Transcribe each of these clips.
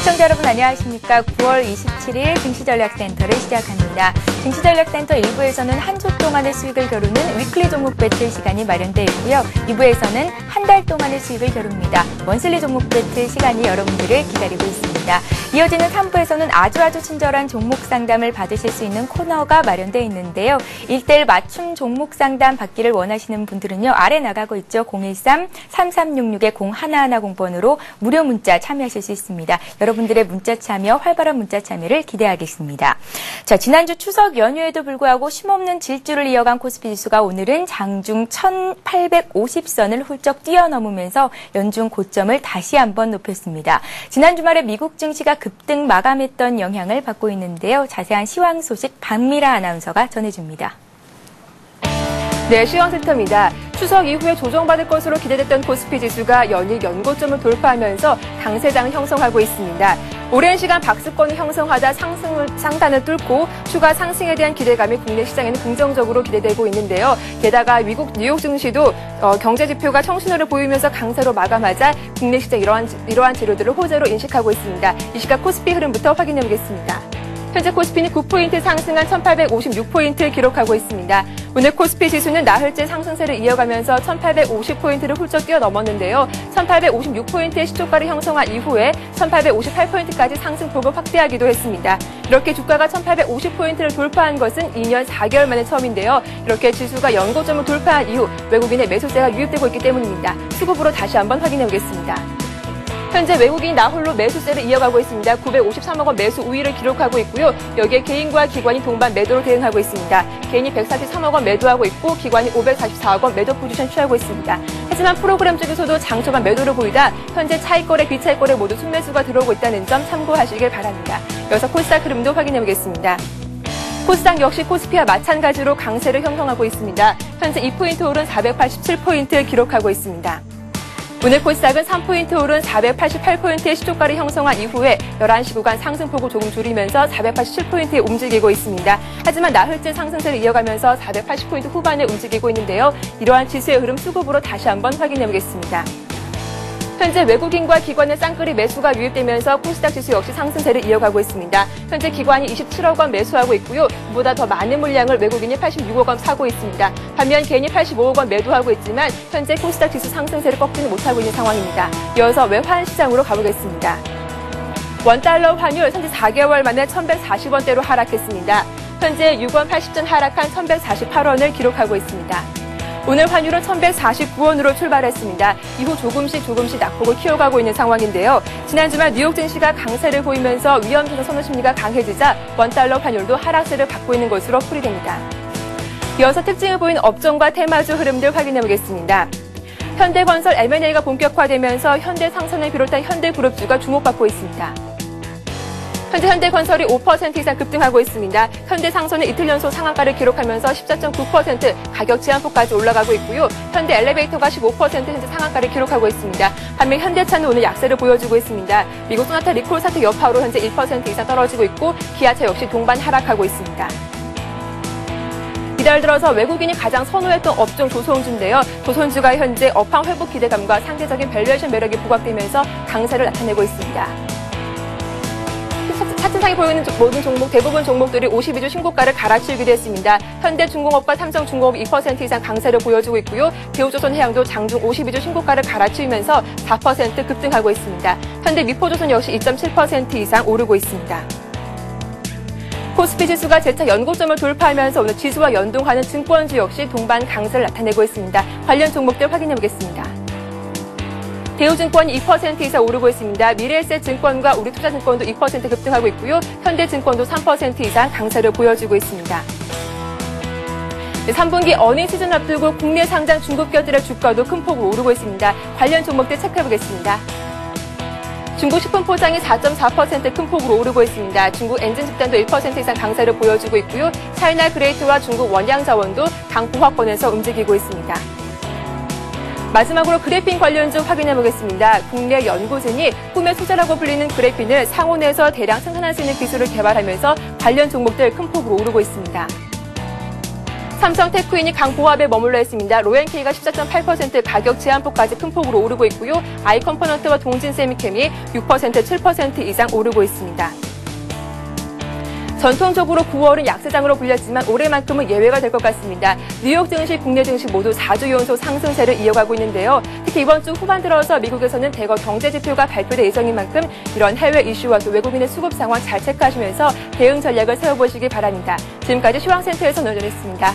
시청자 여러분 안녕하십니까. 9월 27일 증시전략센터를 시작합니다. 증시전략센터 1부에서는 한 주 동안의 수익을 겨루는 위클리 종목 배틀 시간이 마련되어 있고요. 2부에서는 한 달 동안의 수익을 겨룹니다. 먼슬리 종목 배틀 시간이 여러분들을 기다리고 있습니다. 이어지는 3부에서는 아주 친절한 종목 상담을 받으실 수 있는 코너가 마련되어 있는데요. 1:1 맞춤 종목 상담 받기를 원하시는 분들은요. 아래 나가고 있죠. 013-3366-0110번으로 무료 문자 참여하실 수 있습니다. 여러분들의 문자 참여, 활발한 문자 참여를 기대하겠습니다. 자, 지난주 추석 연휴에도 불구하고 쉼없는 질주를 이어간 코스피 지수가 오늘은 장중 1850선을 훌쩍 뛰어넘으면서 연중 고점을 다시 한번 높였습니다. 지난 주말에 미국 증시가 급등 마감했던 영향을 받고 있는데요. 자세한 시황 소식 박미라 아나운서가 전해줍니다. 네, 시황센터입니다. 추석 이후에 조정받을 것으로 기대됐던 코스피 지수가 연일 연고점을 돌파하면서 강세장을 형성하고 있습니다. 오랜 시간 박스권을 형성하다 상단을 뚫고 추가 상승에 대한 기대감이 국내 시장에는 긍정적으로 기대되고 있는데요. 게다가 미국 뉴욕 증시도 경제 지표가 청신호를 보이면서 강세로 마감하자 국내 시장 이러한 재료들을 호재로 인식하고 있습니다. 이 시각 코스피 흐름부터 확인해 보겠습니다. 현재 코스피는 9포인트 상승한 1856포인트를 기록하고 있습니다. 오늘 코스피 지수는 나흘째 상승세를 이어가면서 1850포인트를 훌쩍 뛰어넘었는데요. 1856포인트의 시초가를 형성한 이후에 1858포인트까지 상승폭을 확대하기도 했습니다. 이렇게 주가가 1850포인트를 돌파한 것은 2년 4개월 만에 처음인데요. 이렇게 지수가 연고점을 돌파한 이후 외국인의 매수세가 유입되고 있기 때문입니다. 수급으로 다시 한번 확인해 보겠습니다. 현재 외국인이 나홀로 매수세를 이어가고 있습니다. 953억 원 매수 우위를 기록하고 있고요. 여기에 개인과 기관이 동반 매도로 대응하고 있습니다. 개인이 143억 원 매도하고 있고 기관이 544억 원 매도 포지션 취하고 있습니다. 하지만 프로그램 쪽에서도 장초반 매도를 보이다 현재 차익거래, 비차익거래 모두 순매수가 들어오고 있다는 점 참고하시길 바랍니다. 이어서 코스닥 흐름도 확인해 보겠습니다. 코스닥 역시 코스피와 마찬가지로 강세를 형성하고 있습니다. 현재 2포인트 오른 487포인트를 기록하고 있습니다. 오늘 코스닥은 3포인트 오른 488포인트의 시초가를 형성한 이후에 11시 구간 상승폭을 조금 줄이면서 487포인트에 움직이고 있습니다. 하지만 나흘째 상승세를 이어가면서 480포인트 후반에 움직이고 있는데요. 이러한 지수의 흐름 수급으로 다시 한번 확인해 보겠습니다. 현재 외국인과 기관의 쌍끌이 매수가 유입되면서 코스닥 지수 역시 상승세를 이어가고 있습니다. 현재 기관이 27억 원 매수하고 있고요. 이보다 더 많은 물량을 외국인이 86억 원 사고 있습니다. 반면 개인이 85억 원 매도하고 있지만 현재 코스닥 지수 상승세를 꺾지는 못하고 있는 상황입니다. 이어서 외환 시장으로 가보겠습니다. 원달러 환율 현재 4개월 만에 1140원대로 하락했습니다. 현재 6원 80전 하락한 1148원을 기록하고 있습니다. 오늘 환율은 1149원으로 출발했습니다. 이후 조금씩 낙폭을 키워가고 있는 상황인데요. 지난 주말 뉴욕 증시가 강세를 보이면서 위험지수 선호 심리가 강해지자 원달러 환율도 하락세를 갖고 있는 것으로 풀이됩니다. 이어서 특징을 보인 업종과 테마주 흐름들 확인해 보겠습니다. 현대건설 M&A가 본격화되면서 현대상선을 비롯한 현대그룹주가 주목받고 있습니다. 현재 현대건설이 5% 이상 급등하고 있습니다. 현대상선은 이틀 연속 상한가를 기록하면서 14.9% 가격 제한폭까지 올라가고 있고요. 현대엘리베이터가 15% 현재 상한가를 기록하고 있습니다. 반면 현대차는 오늘 약세를 보여주고 있습니다. 미국 소나타 리콜 사태 여파로 현재 1% 이상 떨어지고 있고 기아차 역시 동반 하락하고 있습니다. 이달 들어서 외국인이 가장 선호했던 업종 조선주인데요. 조선주가 현재 업황 회복 기대감과 상대적인 밸류에이션 매력이 부각되면서 강세를 나타내고 있습니다. 차트상에 보이는 모든 종목, 대부분 종목들이 52주 신고가를 갈아치우기도 했습니다. 현대중공업과 삼성중공업이 2% 이상 강세를 보여주고 있고요. 대우조선해양도 장중 52주 신고가를 갈아치우면서 4% 급등하고 있습니다. 현대미포조선 역시 2.7% 이상 오르고 있습니다. 코스피 지수가 재차 연고점을 돌파하면서 오늘 지수와 연동하는 증권주 역시 동반 강세를 나타내고 있습니다. 관련 종목들 확인해 보겠습니다. 대우증권이 2% 이상 오르고 있습니다. 미래에셋증권과 우리투자증권도 2% 급등하고 있고요. 현대증권도 3% 이상 강세를 보여주고 있습니다. 3분기 어닝 시즌 앞두고 국내 상장 중국 기업들의 주가도 큰 폭으로 오르고 있습니다. 관련 종목들 체크해보겠습니다. 중국 식품 포장이 4.4% 큰 폭으로 오르고 있습니다. 중국 엔진 집단도 1% 이상 강세를 보여주고 있고요. 차이나 그레이트와 중국 원양자원도 강보합권에서 움직이고 있습니다. 마지막으로 그래핀 관련주 확인해 보겠습니다. 국내 연구진이 꿈의 소재라고 불리는 그래핀을 상온에서 대량 생산할 수 있는 기술을 개발하면서 관련 종목들 큰 폭으로 오르고 있습니다. 삼성 테크인이 강보합에 머물러 있습니다. 로엔K가 14.8% 가격 제한폭까지 큰 폭으로 오르고 있고요. 아이컴포넌트와 동진세미캠이 6%, 7% 이상 오르고 있습니다. 전통적으로 9월은 약세장으로 불렸지만 올해만큼은 예외가 될 것 같습니다. 뉴욕 증시, 국내 증시 모두 4주 연속 상승세를 이어가고 있는데요. 특히 이번 주 후반 들어서 미국에서는 대거 경제 지표가 발표될 예정인 만큼 이런 해외 이슈와 또 외국인의 수급 상황 잘 체크하시면서 대응 전략을 세워보시기 바랍니다. 지금까지 시황센터에서 논전했습니다.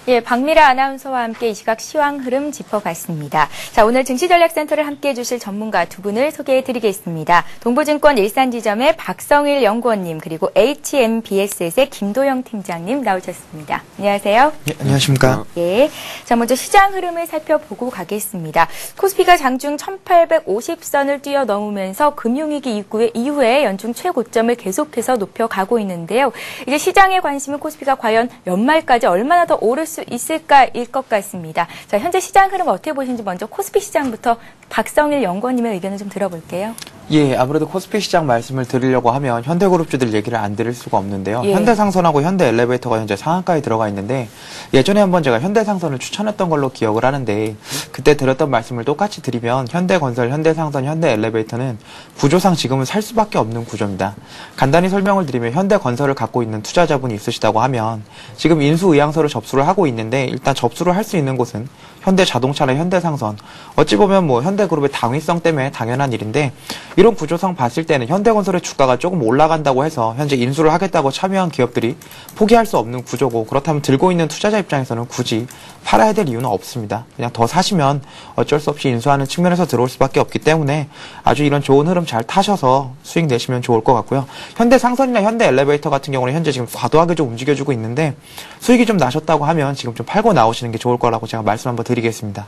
예, 박미라 아나운서와 함께 이 시각 시황 흐름 짚어봤습니다. 자, 오늘 증시전략센터를 함께해 주실 전문가 두 분을 소개해드리겠습니다. 동부증권 일산지점의 박성일 연구원님, 그리고 HMBS의 김도영 팀장님 나오셨습니다. 안녕하세요. 예, 안녕하십니까. 예. 자, 먼저 시장 흐름을 살펴보고 가겠습니다. 코스피가 장중 1850선을 뛰어넘으면서 금융위기 이후에 연중 최고점을 계속해서 높여가고 있는데요. 이제 시장의 관심은 코스피가 과연 연말까지 얼마나 더 오를 수 있을까일 것 같습니다. 자, 현재 시장 흐름 어떻게 보시는지 먼저 코스피 시장부터 박성일 연구원님의 의견을 좀 들어볼게요. 예, 아무래도 코스피 시장 말씀을 드리려고 하면 현대그룹주들 얘기를 안 드릴 수가 없는데요. 예. 현대상선하고 현대엘리베이터가 현재 상한가에 들어가 있는데 예전에 한번 제가 현대상선을 추천했던 걸로 기억을 하는데 그때 드렸던 말씀을 똑같이 드리면 현대건설, 현대상선, 현대엘리베이터는 구조상 지금은 살 수밖에 없는 구조입니다. 간단히 설명을 드리면 현대건설을 갖고 있는 투자자분이 있으시다고 하면 지금 인수의향서를 접수를 하고 있는데 일단 접수를 할 수 있는 곳은 현대자동차나 현대상선, 어찌 보면 뭐 현대그룹의 당위성 때문에 당연한 일인데 이런 구조상 봤을 때는 현대건설의 주가가 조금 올라간다고 해서 현재 인수를 하겠다고 참여한 기업들이 포기할 수 없는 구조고, 그렇다면 들고 있는 투자자 입장에서는 굳이 팔아야 될 이유는 없습니다. 그냥 더 사시면 어쩔 수 없이 인수하는 측면에서 들어올 수밖에 없기 때문에 아주 이런 좋은 흐름 잘 타셔서 수익 내시면 좋을 것 같고요. 현대상선이나 현대엘리베이터 같은 경우는 현재 지금 과도하게 좀 움직여주고 있는데 수익이 좀 나셨다고 하면 지금 좀 팔고 나오시는 게 좋을 거라고 제가 말씀 한번 드리겠습니다.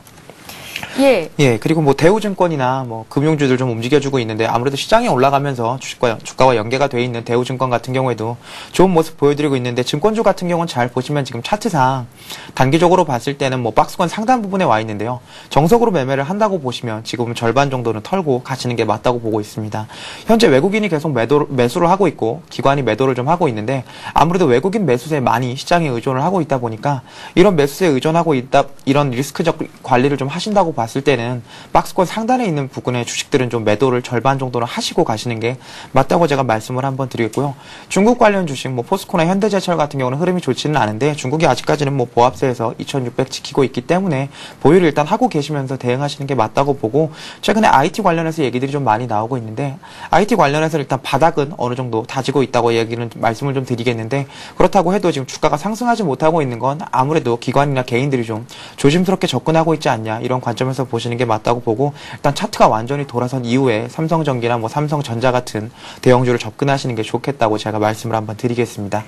예. 예, 그리고 뭐 대우증권이나 뭐 금융주들 좀 움직여주고 있는데 아무래도 시장이 올라가면서 주가와 연계가 돼 있는 대우증권 같은 경우에도 좋은 모습 보여드리고 있는데 증권주 같은 경우는 잘 보시면 지금 차트상 단기적으로 봤을 때는 뭐 박스권 상단 부분에 와 있는데요. 정석으로 매매를 한다고 보시면 지금은 절반 정도는 털고 가시는 게 맞다고 보고 있습니다. 현재 외국인이 계속 매수를 하고 있고 기관이 매도를 좀 하고 있는데 아무래도 외국인 매수세에 많이 시장에 의존을 하고 있다 보니까 이런 매수세에 의존하고 있다, 이런 리스크적 관리를 좀 하신다고 봤을 때는 박스권 상단에 있는 부분의 주식들은 좀 매도를 절반 정도는 하시고 가시는 게 맞다고 제가 말씀을 한번 드리겠고요. 중국 관련 주식 뭐 포스코나 현대제철 같은 경우는 흐름이 좋지는 않은데 중국이 아직까지는 뭐 보합세에서 2600 지키고 있기 때문에 보유를 일단 하고 계시면서 대응하시는 게 맞다고 보고, 최근에 IT 관련해서 얘기들이 좀 많이 나오고 있는데 IT 관련해서 일단 바닥은 어느 정도 다지고 있다고 말씀을 좀 드리겠는데, 그렇다고 해도 지금 주가가 상승하지 못하고 있는 건 아무래도 기관이나 개인들이 좀 조심스럽게 접근하고 있지 않냐, 이런 관점에서 보시는 게 맞다고 보고, 일단 차트가 완전히 돌아선 이후에 삼성전기나 뭐 삼성전자 같은 대형주를 접근하시는 게 좋겠다고 제가 말씀을 한번 드리겠습니다.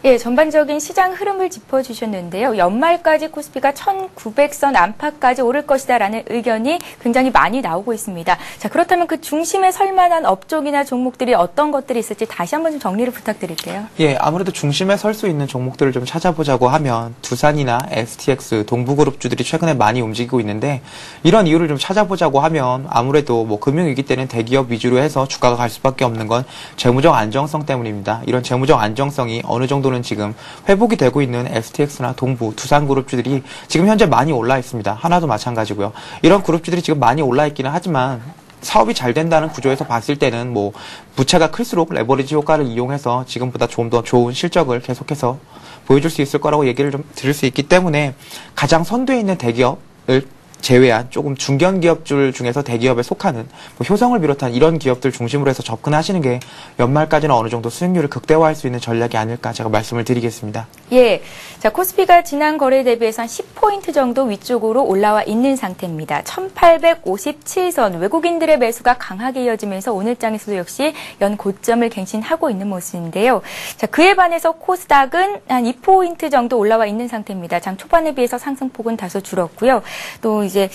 예, 전반적인 시장 흐름을 짚어주셨는데요. 연말까지 코스피가 1900선 안팎까지 오를 것이다라는 의견이 굉장히 많이 나오고 있습니다. 자, 그렇다면 그 중심에 설 만한 업종이나 종목들이 어떤 것들이 있을지 다시 한번 좀 정리를 부탁드릴게요. 예, 아무래도 중심에 설 수 있는 종목들을 좀 찾아보자고 하면 두산이나 STX, 동부그룹주들이 최근에 많이 움직이고 있는데, 이런 이유를 좀 찾아보자고 하면 아무래도 뭐 금융위기 때는 대기업 위주로 해서 주가가 갈 수밖에 없는 건 재무적 안정성 때문입니다. 이런 재무적 안정성이 어느 정도 지금 회복이 되고 있는 STX나 동부, 두산그룹주들이 지금 현재 많이 올라 있습니다. 하나도 마찬가지고요. 이런 그룹주들이 지금 많이 올라 있기는 하지만 사업이 잘 된다는 구조에서 봤을 때는 뭐 부채가 클수록 레버리지 효과를 이용해서 지금보다 좀 더 좋은 실적을 계속해서 보여줄 수 있을 거라고 얘기를 좀 드릴 수 있기 때문에 가장 선두에 있는 대기업을 제외한 조금 중견기업줄 중에서 대기업에 속하는 뭐 효성을 비롯한 이런 기업들 중심으로 해서 접근하시는 게 연말까지는 어느 정도 수익률을 극대화할 수 있는 전략이 아닐까 제가 말씀을 드리겠습니다. 예, 자, 코스피가 지난 거래 대비해서 한 10포인트 정도 위쪽으로 올라와 있는 상태입니다. 1857선, 외국인들의 매수가 강하게 이어지면서 오늘 장에서도 역시 연 고점을 갱신하고 있는 모습인데요. 자, 그에 반해서 코스닥은 한 2포인트 정도 올라와 있는 상태입니다. 장 초반에 비해서 상승폭은 다소 줄었고요. 또 이제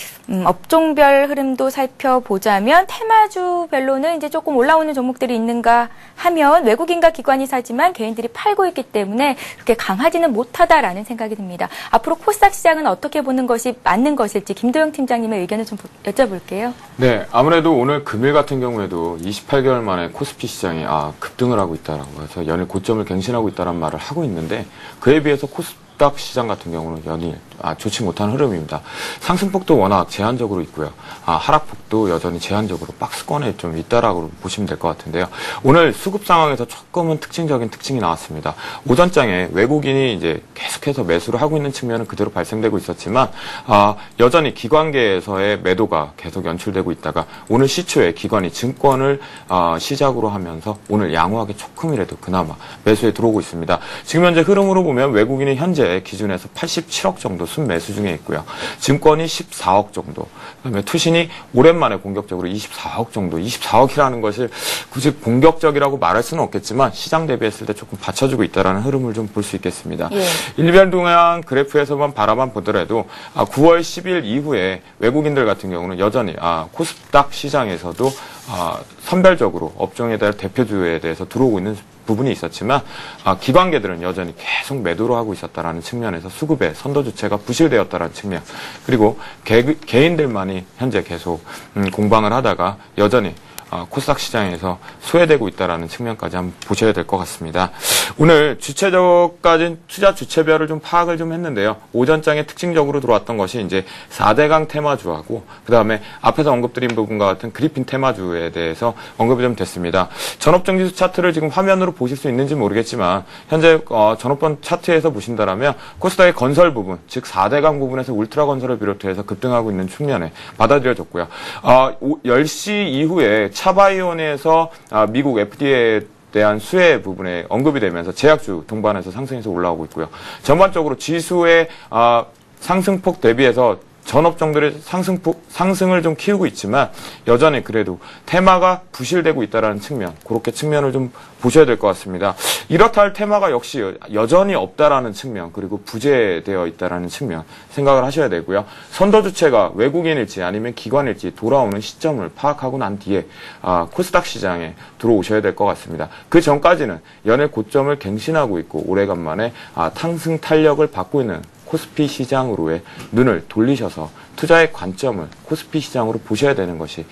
업종별 흐름도 살펴보자면 테마주별로는 이제 조금 올라오는 종목들이 있는가 하면 외국인과 기관이 사지만 개인들이 팔고 있기 때문에 그렇게 강하지는 못하다라는 생각이 듭니다. 앞으로 코스닥 시장은 어떻게 보는 것이 맞는 것일지 김도영 팀장님의 의견을 좀 여쭤볼게요. 네, 아무래도 오늘 금일 같은 경우에도 28개월 만에 코스피 시장이 급등을 하고 있다라고 해서 연일 고점을 갱신하고 있다는 말을 하고 있는데 그에 비해서 코스닥 시장 같은 경우는 연일 좋지 못한 흐름입니다. 상승폭도 워낙 제한적으로 있고요. 하락폭도 여전히 제한적으로 박스권에 좀 있다라고 보시면 될 것 같은데요. 오늘 수급 상황에서 조금은 특징적인 특징이 나왔습니다. 오전장에 외국인이 이제 계속해서 매수를 하고 있는 측면은 그대로 발생되고 있었지만 여전히 기관계에서의 매도가 계속 연출되고 있다가 오늘 시초에 기관이 증권을 시작으로 하면서 오늘 양호하게 조금이라도 그나마 매수에 들어오고 있습니다. 지금 현재 흐름으로 보면 외국인이 현재 기준에서 87억 정도 순매수 중에 있고요. 증권이 14억 정도, 그다음에 투신이 오랜만에 공격적으로 24억 정도, 24억이라는 것을 굳이 공격적이라고 말할 수는 없겠지만 시장 대비했을 때 조금 받쳐주고 있다는 흐름을 좀 볼 수 있겠습니다. 예. 일별 동향 그래프에서만 바라만 보더라도 9월 10일 이후에 외국인들 같은 경우는 여전히 코스닥 시장에서도 선별적으로 업종에 대한 대표주에 대해서 들어오고 있는 부분이 있었지만 기관계들은 여전히 계속 매도를 하고 있었다라는 측면에서 수급의 선도 주체가 부실되었다라는 측면, 그리고 개인들만이 현재 계속 공방을 하다가 여전히 코스닥 시장에서 소외되고 있다라는 측면까지 한번 보셔야 될 것 같습니다. 오늘 주체적까지 투자 주체별을 좀 파악을 좀 했는데요. 오전장에 특징적으로 들어왔던 것이 이제 4대강 테마주하고 그 다음에 앞에서 언급드린 부분과 같은 그리핀 테마주에 대해서 언급이 좀 됐습니다. 전업종지수 차트를 지금 화면으로 보실 수 있는지 모르겠지만 현재 전업번 차트에서 보신다라면 코스닥의 건설 부분, 즉 4대강 부분에서 울트라 건설을 비롯해서 급등하고 있는 측면에 받아들여졌고요. 10시 이후에 차바이온에서 미국 FDA에 대한 수혜 부분에 언급이 되면서 제약주 동반해서 상승해서 올라오고 있고요. 전반적으로 지수의 상승폭 대비해서 전업종들의 상승을 좀 키우고 있지만 여전히 그래도 테마가 부실되고 있다는 측면, 그렇게 측면을 좀 보셔야 될 것 같습니다. 이렇다 할 테마가 역시 여전히 없다라는 측면, 그리고 부재되어 있다라는 측면 생각을 하셔야 되고요. 선도 주체가 외국인일지 아니면 기관일지 돌아오는 시점을 파악하고 난 뒤에 코스닥 시장에 들어오셔야 될 것 같습니다. 그 전까지는 연일 고점을 갱신하고 있고 오래간만에 탕승 탄력을 받고 있는 코스피 시장으로의 눈을 돌리셔서 투자의 관점을 코스피 시장으로 보셔야 되는 것이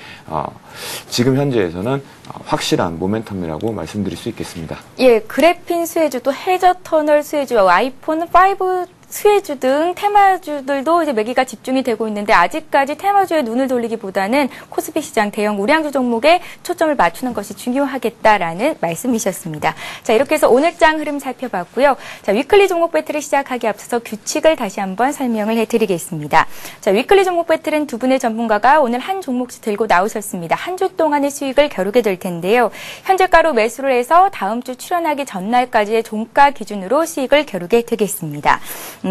지금 현재에서는 확실한 모멘텀이라고 말씀드릴 수 있겠습니다. 예, 그래핀 수혜주, 또 해저 터널 수혜주, 아이폰 5 수혜주 등 테마주들도 이제 매기가 집중이 되고 있는데 아직까지 테마주에 눈을 돌리기보다는 코스피 시장 대형 우량주 종목에 초점을 맞추는 것이 중요하겠다라는 말씀이셨습니다. 자, 이렇게 해서 오늘장 흐름 살펴봤고요. 자, 위클리 종목 배틀을 시작하기 앞서서 규칙을 다시 한번 설명을 해드리겠습니다. 자, 위클리 종목 배틀은 두 분의 전문가가 오늘 한 종목씩 들고 나오셨습니다. 한 주 동안의 수익을 겨루게 될 텐데요. 현재가로 매수를 해서 다음 주 출연하기 전날까지의 종가 기준으로 수익을 겨루게 되겠습니다.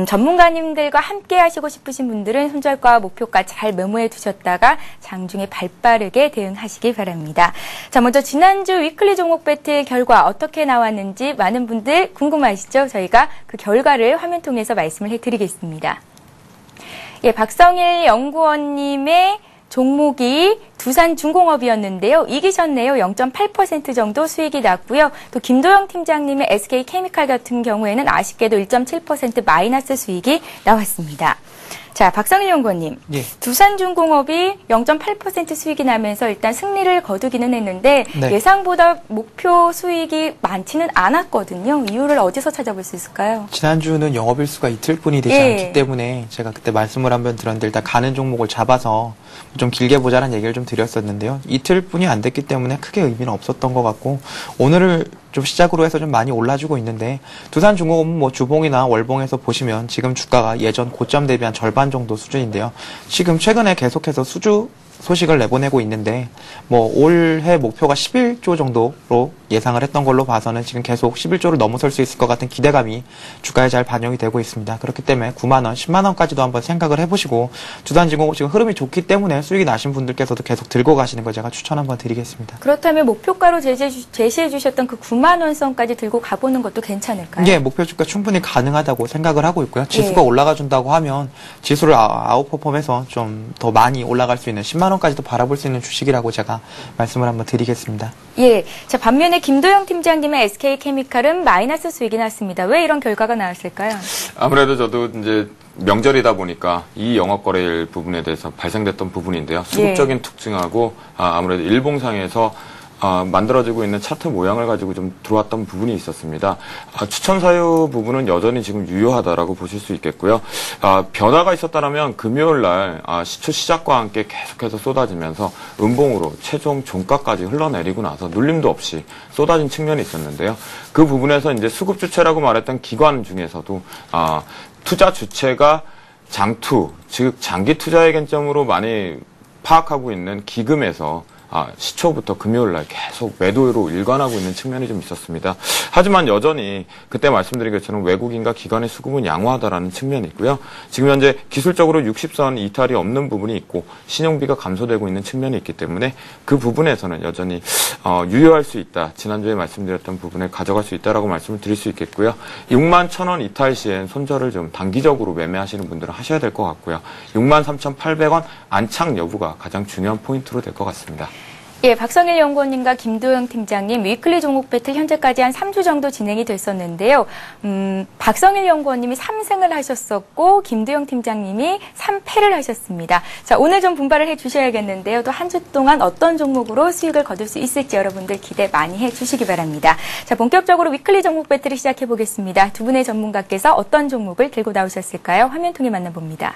전문가님들과 함께 하시고 싶으신 분들은 손절가 목표가 잘 메모해 두셨다가 장중에 발빠르게 대응하시기 바랍니다. 자, 먼저 지난주 위클리 종목 배틀 결과 어떻게 나왔는지 많은 분들 궁금하시죠? 저희가 그 결과를 화면 통해서 말씀을 해드리겠습니다. 예, 박성일 연구원님의 종목이 두산중공업이었는데요. 이기셨네요. 0.8% 정도 수익이 났고요. 또 김도영 팀장님의 SK케미칼 같은 경우에는 아쉽게도 1.7% 마이너스 수익이 나왔습니다. 자, 박성일 연구원님. 예. 두산중공업이 0.8% 수익이 나면서 일단 승리를 거두기는 했는데 네. 예상보다 목표 수익이 많지는 않았거든요. 이유를 어디서 찾아볼 수 있을까요? 지난주는 영업일수가 이틀뿐이 되지 않기 때문에 제가 그때 말씀을 한번 드렸는데 일단 가는 종목을 잡아서 좀 길게 보자는 얘기를 좀 드렸었는데요. 이틀뿐이 안 됐기 때문에 크게 의미는 없었던 것 같고 오늘을 좀 시작으로 해서 좀 많이 올라주고 있는데 두산중공업은 뭐 주봉이나 월봉에서 보시면 지금 주가가 예전 고점 대비 한 절반 정도 수준인데요. 지금 최근에 계속해서 소식을 내보내고 있는데 뭐 올해 목표가 11조 정도로 예상을 했던 걸로 봐서는 지금 계속 11조를 넘어설 수 있을 것 같은 기대감이 주가에 잘 반영이 되고 있습니다. 그렇기 때문에 9만 원, 10만 원까지도 한번 생각을 해보시고 두단지공 지금 흐름이 좋기 때문에 수익이 나신 분들께서도 계속 들고 가시는 걸 제가 추천 한번 드리겠습니다. 그렇다면 목표가로 제시해 주셨던 그 9만 원 선까지 들고 가보는 것도 괜찮을까요? 예, 목표 주가 충분히 가능하다고 생각을 하고 있고요. 지수가 올라가 준다고 하면 지수를 아웃퍼폼해서 좀 더 많이 올라갈 수 있는 10만 원까지도 바라볼 수 있는 주식이라고 제가 말씀을 한번 드리겠습니다. 예. 자, 반면에 김도영 팀장님의 SK케미칼은 마이너스 수익이 났습니다. 왜 이런 결과가 나왔을까요? 아무래도 저도 이제 명절이다 보니까 이 영업거래일 부분에 대해서 발생됐던 부분인데요. 수급적인 특징하고 아무래도 일봉상에서 만들어지고 있는 차트 모양을 가지고 좀 들어왔던 부분이 있었습니다. 추천 사유 부분은 여전히 지금 유효하다라고 보실 수 있겠고요. 변화가 있었다면 금요일 날 시초 시작과 함께 계속해서 쏟아지면서 음봉으로 최종 종가까지 흘러내리고 나서 눌림도 없이 쏟아진 측면이 있었는데요. 그 부분에서 이제 수급 주체라고 말했던 기관 중에서도 투자 주체가 장투, 즉 장기 투자의 관점으로 많이 파악하고 있는 기금에서 시초부터 금요일 날 계속 매도로 일관하고 있는 측면이 좀 있었습니다. 하지만 여전히 그때 말씀드린 것처럼 외국인과 기관의 수급은 양호하다라는 측면이 있고요. 지금 현재 기술적으로 60선 이탈이 없는 부분이 있고 신용비가 감소되고 있는 측면이 있기 때문에 그 부분에서는 여전히 유효할 수 있다. 지난주에 말씀드렸던 부분을 가져갈 수 있다라고 말씀을 드릴 수 있겠고요. 61,000원 이탈 시엔 손절을 좀 단기적으로 매매하시는 분들은 하셔야 될 것 같고요. 63,800원 안착 여부가 가장 중요한 포인트로 될 것 같습니다. 예, 박성일 연구원님과 김도영 팀장님, 위클리 종목 배틀 현재까지 한 3주 정도 진행이 됐었는데요. 박성일 연구원님이 3승을 하셨었고, 김도영 팀장님이 3패를 하셨습니다. 자, 오늘 좀 분발을 해주셔야겠는데요. 또 한 주 동안 어떤 종목으로 수익을 거둘 수 있을지 여러분들 기대 많이 해주시기 바랍니다. 자, 본격적으로 위클리 종목 배틀을 시작해보겠습니다. 두 분의 전문가께서 어떤 종목을 들고 나오셨을까요? 화면 통해 만나봅니다.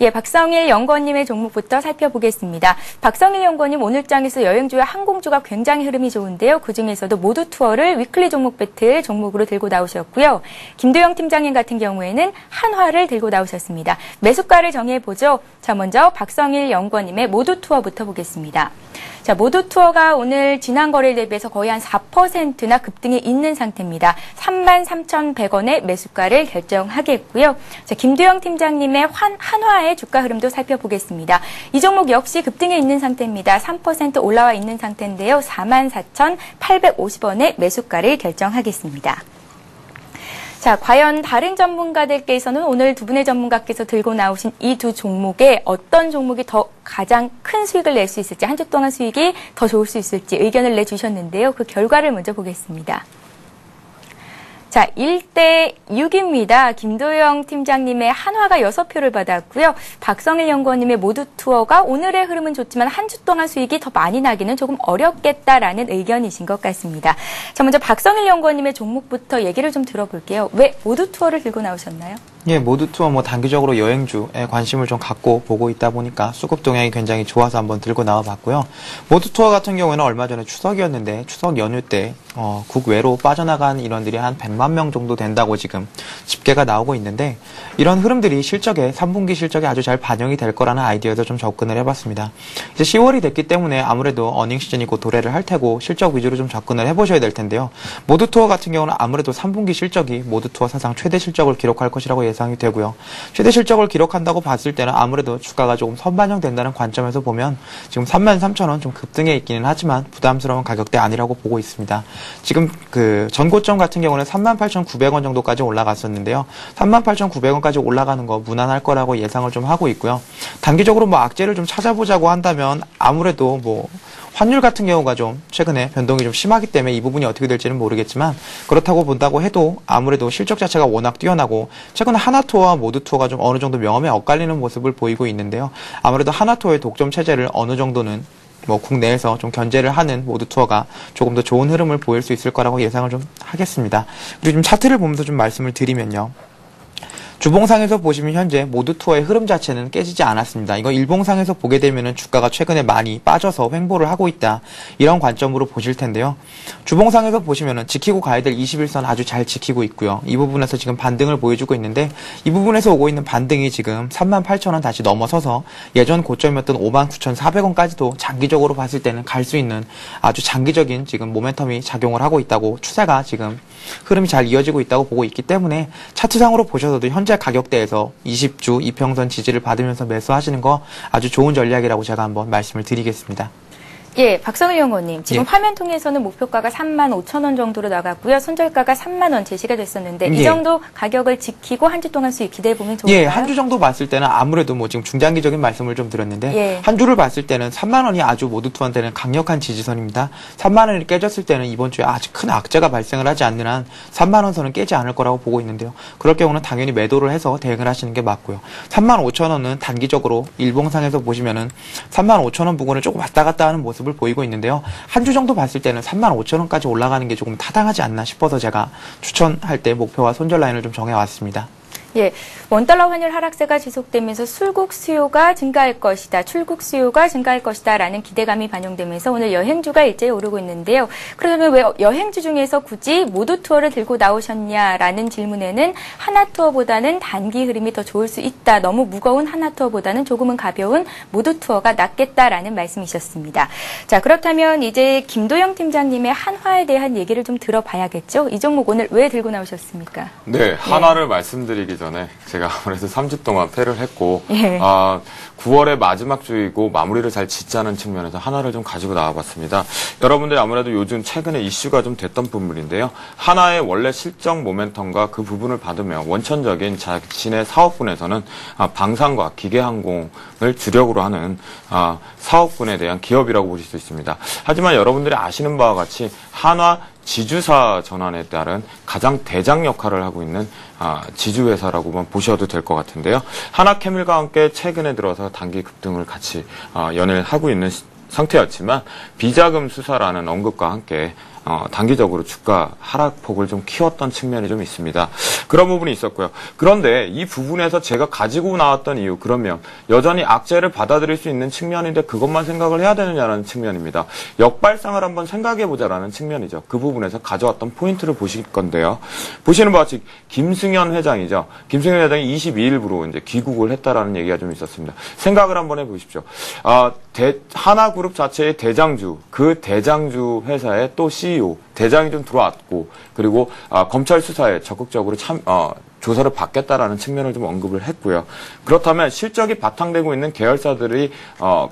예, 박성일 연구원님의 종목부터 살펴보겠습니다. 박성일 연구원님 오늘 장에서 여행주와 항공주가 굉장히 흐름이 좋은데요. 그중에서도 모두 투어를 위클리 종목 배틀 종목으로 들고 나오셨고요. 김도영 팀장님 같은 경우에는 한화를 들고 나오셨습니다. 매수가를 정해보죠. 자, 먼저 박성일 연구원님의 모두 투어부터 보겠습니다. 자, 모두 투어가 오늘 지난 거래일 대비해서 거의 한 4%나 급등이 있는 상태입니다. 33,100원의 매수가를 결정하겠고요. 자, 김도영 팀장님의 한화의 주가 흐름도 살펴보겠습니다. 이 종목 역시 급등에 있는 상태입니다. 3% 올라와 있는 상태인데요. 44,850원의 매수가를 결정하겠습니다. 자, 과연 다른 전문가들께서는 오늘 두 분의 전문가께서 들고 나오신 이 두 종목에 어떤 종목이 더 가장 큰 수익을 낼 수 있을지, 한 주 동안 수익이 더 좋을 수 있을지 의견을 내주셨는데요. 그 결과를 먼저 보겠습니다. 자, 1대 6입니다. 김도영 팀장님의 한화가 6표를 받았고요. 박성일 연구원님의 모두 투어가 오늘의 흐름은 좋지만 한 주 동안 수익이 더 많이 나기는 조금 어렵겠다라는 의견이신 것 같습니다. 자, 먼저 박성일 연구원님의 종목부터 얘기를 좀 들어볼게요. 왜 모두 투어를 들고 나오셨나요? 예, 모두 투어 단기적으로 여행주에 관심을 좀 갖고 보고 있다 보니까 수급 동향이 굉장히 좋아서 한번 들고 나와 봤고요. 모두 투어 같은 경우에는 얼마 전에 추석이었는데 추석 연휴 때 국외로 빠져나간 인원들이 한 100만 명 정도 된다고 지금 집계가 나오고 있는데 이런 흐름들이 실적에 3분기 실적에 아주 잘 반영이 될 거라는 아이디어에서 좀 접근을 해봤습니다. 이제 10월이 됐기 때문에 아무래도 어닝 시즌이 곧 도래를 할 테고 실적 위주로 좀 접근을 해보셔야 될 텐데요. 모두 투어 같은 경우는 아무래도 3분기 실적이 모두 투어 사상 최대 실적을 기록할 것이라고 예상이 되고요. 최대 실적을 기록한다고 봤을 때는 아무래도 주가가 조금 선반영된다는 관점에서 보면 지금 33,000원 좀 급등해 있기는 하지만 부담스러운 가격대 아니라고 보고 있습니다. 지금 그 전고점 같은 경우는 38,900원 정도까지 올라갔었는데요. 38,900원까지 올라가는 거 무난할 거라고 예상을 좀 하고 있고요. 단기적으로 뭐 악재를 좀 찾아보자고 한다면 아무래도 뭐 환율 같은 경우가 좀 최근에 변동이 좀 심하기 때문에 이 부분이 어떻게 될지는 모르겠지만 그렇다고 본다고 해도 아무래도 실적 자체가 워낙 뛰어나고 최근에 하나투어와 모두투어가 좀 어느 정도 명암에 엇갈리는 모습을 보이고 있는데요. 아무래도 하나투어의 독점 체제를 어느 정도는 뭐 국내에서 좀 견제를 하는 모두투어가 조금 더 좋은 흐름을 보일 수 있을 거라고 예상을 좀 하겠습니다. 그리고 좀 차트를 보면서 좀 말씀을 드리면요. 주봉상에서 보시면 현재 모두 투어의 흐름 자체는 깨지지 않았습니다. 이거 일봉상에서 보게 되면은 주가가 최근에 많이 빠져서 횡보를 하고 있다. 이런 관점으로 보실 텐데요. 주봉상에서 보시면은 지키고 가야 될 21선 아주 잘 지키고 있고요. 이 부분에서 지금 반등을 보여주고 있는데 이 부분에서 오고 있는 반등이 지금 38,000원 다시 넘어서서 예전 고점이었던 59,400원까지도 장기적으로 봤을 때는 갈 수 있는 아주 장기적인 지금 모멘텀이 작용을 하고 있다고 추세가 지금 흐름이 잘 이어지고 있다고 보고 있기 때문에 차트상으로 보셔서도 현재 가격대에서 20주 이평선 지지를 받으면서 매수하시는 거 아주 좋은 전략이라고 제가 한번 말씀을 드리겠습니다. 예, 박선우 연구원님. 지금 예. 화면 통해서는 목표가가 35,000원 정도로 나갔고요. 손절가가 3만 원 제시가 됐었는데 이 예. 정도 가격을 지키고 한 주 동안 수익 기대해 보면 좋을까요? 예, 한 주 정도 봤을 때는 아무래도 뭐 지금 중장기적인 말씀을 좀 드렸는데 예. 한 주를 봤을 때는 3만 원이 아주 모두 투한테는 강력한 지지선입니다. 3만 원이 깨졌을 때는 이번 주에 아주 큰 악재가 발생을 하지 않는 한 3만 원 선은 깨지 않을 거라고 보고 있는데요. 그럴 경우는 당연히 매도를 해서 대응을 하시는 게 맞고요. 3만 5천 원은 단기적으로 일봉상에서 보시면은 3만 5천 원 부근을 조금 왔다 갔다 하는 모습을 보이고 있는데요. 한 주 정도 봤을 때는 3만 5천 원까지 올라가는 게 조금 타당하지 않나 싶어서 제가 추천할 때 목표와 손절 라인을 좀 정해왔습니다. 예, 원달러 환율 하락세가 지속되면서 출국 수요가 증가할 것이다, 출국 수요가 증가할 것이다라는 기대감이 반영되면서 오늘 여행주가 일제히 오르고 있는데요. 그러면 왜 여행주 중에서 굳이 모두 투어를 들고 나오셨냐라는 질문에는 하나 투어보다는 단기 흐름이 더 좋을 수 있다. 너무 무거운 하나 투어보다는 조금은 가벼운 모두 투어가 낫겠다라는 말씀이셨습니다. 자, 그렇다면 이제 김도영 팀장님의 한화에 대한 얘기를 좀 들어봐야겠죠. 이 종목 오늘 왜 들고 나오셨습니까? 네, 한화를 말씀드리기 전에 제가 아무래도 3주 동안 패를 했고 예. 9월의 마지막 주이고 마무리를 잘 짓자는 측면에서 하나를 좀 가지고 나와봤습니다. 여러분들이 아무래도 요즘 최근에 이슈가 좀 됐던 부분인데요. 하나의 원래 실적 모멘텀과 그 부분을 받으며 원천적인 자신의 사업분에서는 방산과 기계항공을 주력으로 하는 사업분에 대한 기업이라고 보실 수 있습니다. 하지만 여러분들이 아시는 바와 같이 한화 지주사 전환에 따른 가장 대장 역할을 하고 있는 지주회사라고만 보셔도 될 것 같은데요. 하나케밀과 함께 최근에 들어서 단기 급등을 같이 연일 하고 있는 상태였지만 비자금 수사라는 언급과 함께 단기적으로 주가 하락폭을 좀 키웠던 측면이 좀 있습니다. 그런 부분이 있었고요. 그런데 이 부분에서 제가 가지고 나왔던 이유, 그러면 여전히 악재를 받아들일 수 있는 측면인데 그것만 생각을 해야 되느냐라는 측면입니다. 역발상을 한번 생각해보자라는 측면이죠. 그 부분에서 가져왔던 포인트를 보실 건데요. 보시는 바와 같이 김승현 회장이죠. 김승현 회장이 22일부로 이제 귀국을 했다라는 얘기가 좀 있었습니다. 생각을 한번 해보십시오. 하나그룹 자체의 대장주, 그 대장주 회사의 또 CEO, 대장이 좀 들어왔고, 그리고 검찰 수사에 적극적으로 조사를 받겠다라는 측면을 좀 언급을 했고요. 그렇다면 실적이 바탕되고 있는 계열사들이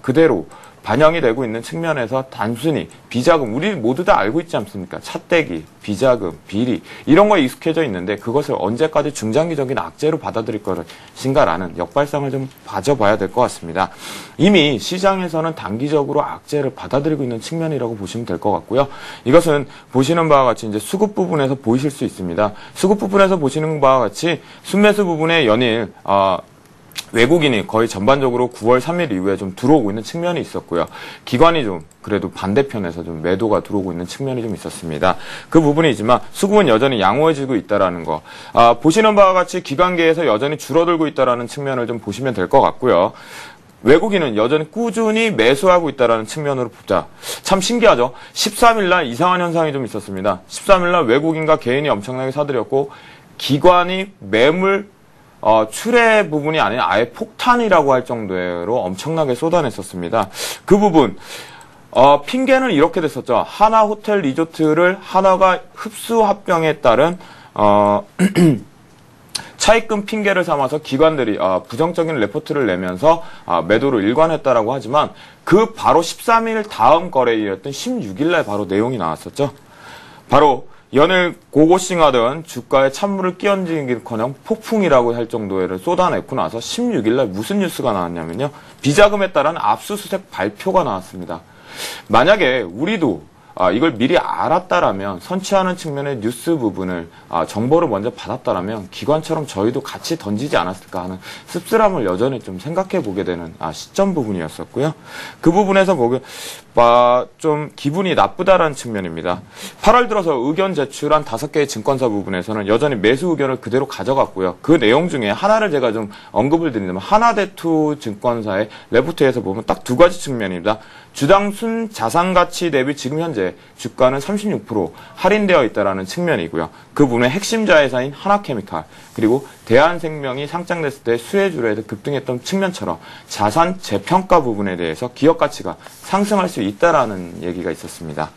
그대로 반영이 되고 있는 측면에서 단순히 비자금, 우리 모두 다 알고 있지 않습니까? 차떼기, 비자금, 비리 이런 거에 익숙해져 있는데 그것을 언제까지 중장기적인 악재로 받아들일 것인가라는 역발상을 좀 가져봐야 될 것 같습니다. 이미 시장에서는 단기적으로 악재를 받아들이고 있는 측면이라고 보시면 될 것 같고요. 이것은 보시는 바와 같이 이제 수급 부분에서 보이실 수 있습니다. 수급 부분에서 보시는 바와 같이 순매수 부분에 연일 외국인이 거의 전반적으로 9월 3일 이후에 좀 들어오고 있는 측면이 있었고요. 기관이 좀 그래도 반대편에서 좀 매도가 들어오고 있는 측면이 좀 있었습니다. 그 부분이지만 수급은 여전히 양호해지고 있다라는 거. 보시는 바와 같이 기관계에서 여전히 줄어들고 있다라는 측면을 좀 보시면 될 것 같고요. 외국인은 여전히 꾸준히 매수하고 있다는 측면으로 보자. 참 신기하죠. 13일날 이상한 현상이 좀 있었습니다. 13일날 외국인과 개인이 엄청나게 사들였고 기관이 매물 출회 부분이 아닌 아예 폭탄이라고 할 정도로 엄청나게 쏟아냈었습니다. 그 부분 핑계는 이렇게 됐었죠. 하나 호텔 리조트를 하나가 흡수 합병에 따른 차입금 핑계를 삼아서 기관들이 부정적인 레포트를 내면서 매도를 일관했다라고 하지만 그 바로 13일 다음 거래일이었던 16일날 바로 내용이 나왔었죠. 바로 연일 고고싱하던 주가에 찬물을 끼얹기는커녕 폭풍이라고 할 정도를 쏟아내고 나서 16일날 무슨 뉴스가 나왔냐면요. 비자금에 따른 압수수색 발표가 나왔습니다. 만약에 우리도 이걸 미리 알았다라면 선취하는 측면의 뉴스 부분을 정보를 먼저 받았다라면 기관처럼 저희도 같이 던지지 않았을까 하는 씁쓸함을 여전히 좀 생각해 보게 되는 시점 부분이었었고요. 그 부분에서 좀 기분이 나쁘다라는 측면입니다. 8월 들어서 의견 제출한 5개의 증권사 부분에서는 여전히 매수 의견을 그대로 가져갔고요. 그 내용 중에 하나를 제가 좀 언급을 드리자면 하나대투 증권사의 레포트에서 보면 딱 2가지 측면입니다. 주당 순 자산 가치 대비 지금 현재 주가는 36% 할인되어 있다라는 측면이고요. 그 부분의 핵심 자회사인 하나케미칼 그리고 대한생명이 상장됐을 때 수혜주로 해서 급등했던 측면처럼 자산 재평가 부분에 대해서 기업 가치가 상승할 수 있다라는 얘기가 있었습니다.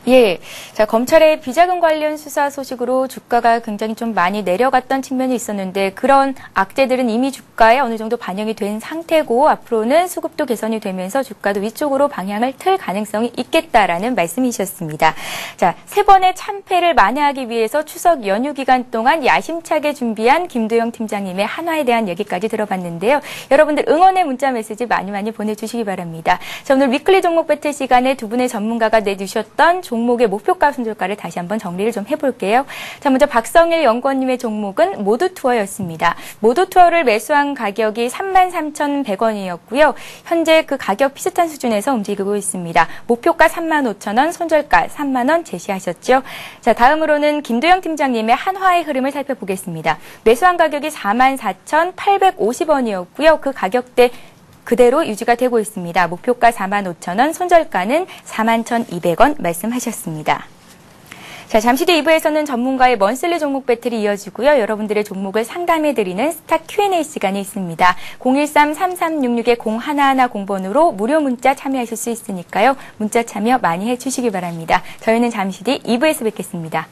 예. 자, 검찰의 비자금 관련 수사 소식으로 주가가 굉장히 좀 많이 내려갔던 측면이 있었는데 그런 악재들은 이미 주가에 어느 정도 반영이 된 상태고 앞으로는 수급도 개선이 되면서 주가도 위쪽으로 방향을 틀 가능성이 있겠다라는 말씀이셨습니다. 자, 3번의 참패를 만회하기 위해서 추석 연휴 기간 동안 야심차게 준비한 김도영 팀장님의 한화에 대한 얘기까지 들어봤는데요. 여러분들 응원의 문자 메시지 많이 보내주시기 바랍니다. 자, 오늘 위클리 종목 배틀 시간에 두 분의 전문가가 내주셨던 종목의 목표가 순저가를 다시 한번 정리를 좀 해볼게요. 자, 먼저 박성일 연구원님의 종목은 모두투어였습니다. 모두투어를 매수한 가격이 33,100원이었고요. 현재 그 가격 비슷한 수준에서 움직이고 있습니다. 목표가 35,000원, 손절가 3만원 제시하셨죠. 자, 다음으로는 김도영 팀장님의 한화의 흐름을 살펴보겠습니다. 매수한 가격이 44,850원이었고요. 그 가격대 그대로 유지가 되고 있습니다. 목표가 45,000원, 손절가는 41,200원 말씀하셨습니다. 자, 잠시 뒤 2부에서는 전문가의 먼슬리 종목 배틀이 이어지고요. 여러분들의 종목을 상담해드리는 스타 Q&A 시간이 있습니다. 013-3366-0110번으로 무료 문자 참여하실 수 있으니까요. 문자 참여 많이 해주시기 바랍니다. 저희는 잠시 뒤 2부에서 뵙겠습니다.